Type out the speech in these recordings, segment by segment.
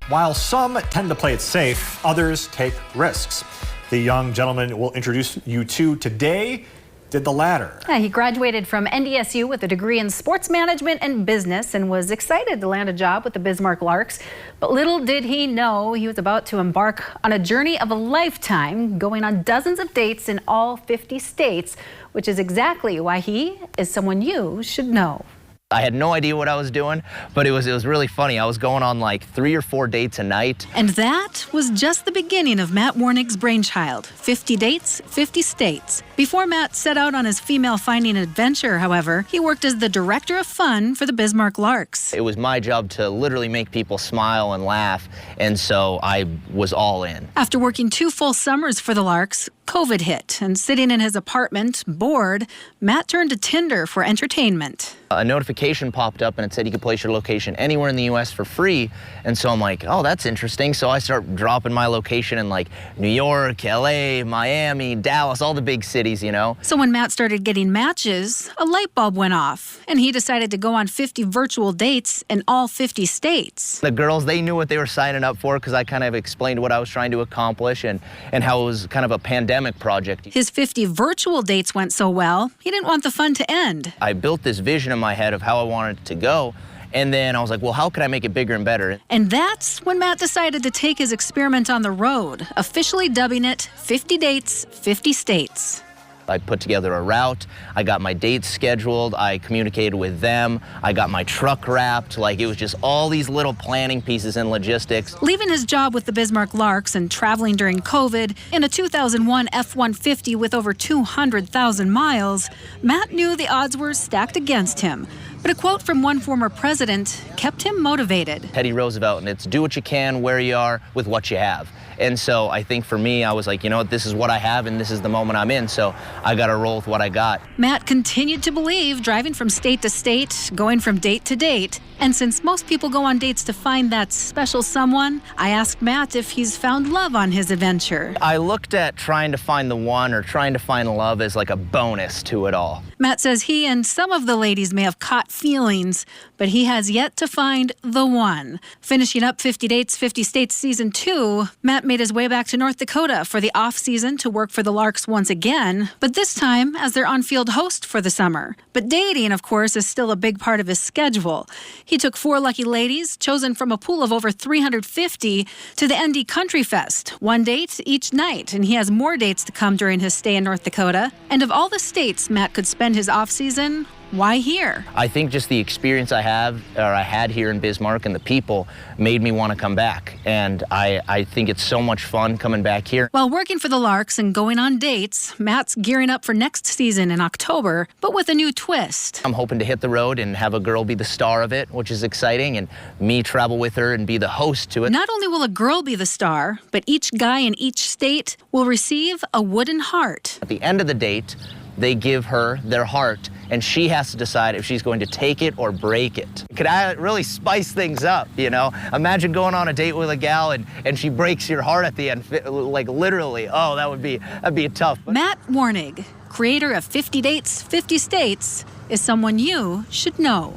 While some tend to play it safe, others take risks. The young gentleman we'll introduce you to today did the latter. Yeah, he graduated from NDSU with a degree in sports management and business and was excited to land a job with the Bismarck Larks. But little did he know he was about to embark on a journey of a lifetime, going on dozens of dates in all 50 states, which is exactly why he is someone you should know. I had no idea what I was doing, but it was really funny. I was going on like 3 or 4 dates a night. And that was just the beginning of Matt Wurnig's brainchild, 50 dates, 50 states. Before Matt set out on his female-finding adventure, however, he worked as the director of fun for the Bismarck Larks. It was my job to literally make people smile and laugh, and so I was all in. After working 2 full summers for the Larks, COVID hit, and sitting in his apartment, bored, Matt turned to Tinder for entertainment. A notification popped up and it said you could place your location anywhere in the U.S. for free. And so I'm like, oh, that's interesting. So I start dropping my location in like New York, L.A., Miami, Dallas, all the big cities, you know. So when Matt started getting matches, a light bulb went off, and he decided to go on 50 virtual dates in all 50 states. The girls, they knew what they were signing up for because I kind of explained what I was trying to accomplish and how it was kind of a pandemic project. His 50 virtual dates went so well, he didn't want the fun to end. I built this vision in my head of how I wanted it to go. And then I was like, well, how can I make it bigger and better? And that's when Matt decided to take his experiment on the road, officially dubbing it 50 Dates, 50 States. I put together a route, I got my dates scheduled, I communicated with them, I got my truck wrapped, like it was just all these little planning pieces and logistics. Leaving his job with the Bismarck Larks and traveling during COVID in a 2001 F-150 with over 200,000 miles, Matt knew the odds were stacked against him. But a quote from one former president kept him motivated. Teddy Roosevelt, and it's do what you can, where you are, with what you have. And so I think for me, I was like, you know what, this is what I have and this is the moment I'm in, so I got to roll with what I got. Matt continued to believe, driving from state to state, going from date to date. And since most people go on dates to find that special someone, I asked Matt if he's found love on his adventure. I looked at trying to find the one or trying to find love as like a bonus to it all. Matt says he and some of the ladies may have caught feelings, but he has yet to find the one. Finishing up 50 Dates, 50 States Season 2, Matt made his way back to North Dakota for the off-season to work for the Larks once again, but this time as their on-field host for the summer. But dating, of course, is still a big part of his schedule. He took 4 lucky ladies, chosen from a pool of over 350, to the ND Country Fest, 1 date each night, and he has more dates to come during his stay in North Dakota. And of all the states Matt could spend his off-season, why here? I think just the experience I had here in Bismarck and the people made me want to come back. And I think it's so much fun coming back here. While working for the Larks and going on dates, Matt's gearing up for next season in October, but with a new twist. I'm hoping to hit the road and have a girl be the star of it, which is exciting, and me travel with her and be the host to it. Not only will a girl be the star, but each guy in each state will receive a wooden heart. At the end of the date, they give her their heart, and she has to decide if she's going to take it or break it. Could I really spice things up, you know? Imagine going on a date with a gal and she breaks your heart at the end, like literally. Oh, that'd be tough. Matt Wurnig, creator of 50 Dates, 50 States, is someone you should know.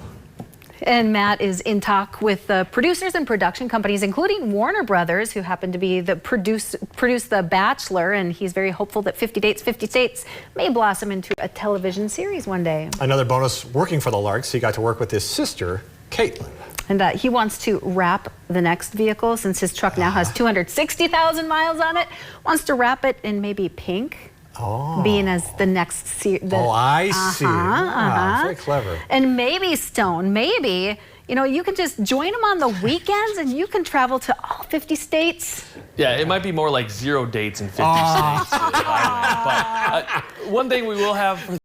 And Matt is in talk with the producers and production companies, including Warner Brothers, who happen to be produce The Bachelor, and he's very hopeful that 50 Dates, 50 States may blossom into a television series one day. Another bonus working for the Larks, he got to work with his sister, Caitlin. And he wants to wrap the next vehicle, since his truck now has 260,000 miles on it, wants to wrap it in maybe pink. Oh. Being as the next series. Oh, I see. Wow, very clever. And maybe, Stone, maybe, you know, you can just join him on the weekends and you can travel to all 50 states. Yeah, it might be more like 0 dates in 50 states. But one thing we will have